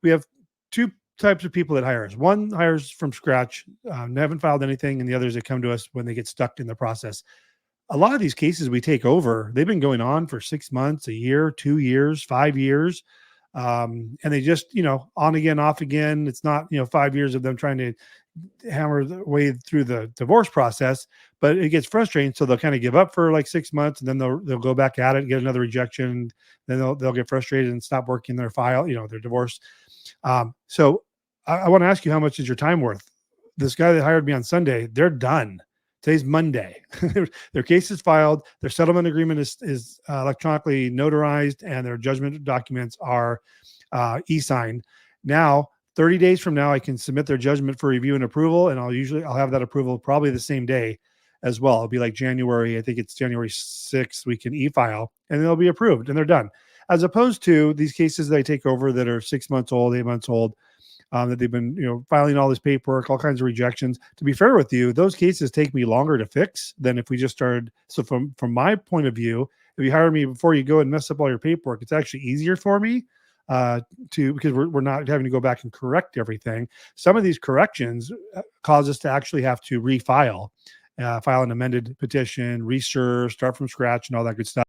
we have two types of people that hire us. One hires from scratch, they haven't filed anything, and the others that come to us when they get stuck in the process. A lot of these cases we take over, they've been going on for 6 months, a year, 2 years, 5 years. And they just, on again, off again. It's not, 5 years of them trying to hammer the way through the divorce process, but it gets frustrating. So they'll kind of give up for like 6 months, and then they'll go back at it, get another rejection. Then they'll get frustrated and stop working their file, their divorce. So I want to ask you, how much is your time worth? This guy that hired me on Sunday, they're done. Today's Monday. Their case is filed. Their settlement agreement is electronically notarized, and their judgment documents are e-signed. Now, 30 days from now, I can submit their judgment for review and approval, and I'll have that approval probably the same day as well. It'll be like January, I think it's January 6th, we can e-file, and they'll be approved, and they're done. As opposed to these cases that I take over that are 6 months old, 8 months old, that they've been, filing all this paperwork, all kinds of rejections. To be fair with you, those cases take me longer to fix than if we just started. So from my point of view, if you hire me before you go and mess up all your paperwork, it's actually easier for me because we're not having to go back and correct everything. Some of these corrections cause us to actually have to refile, file an amended petition, reserve, start from scratch, and all that good stuff.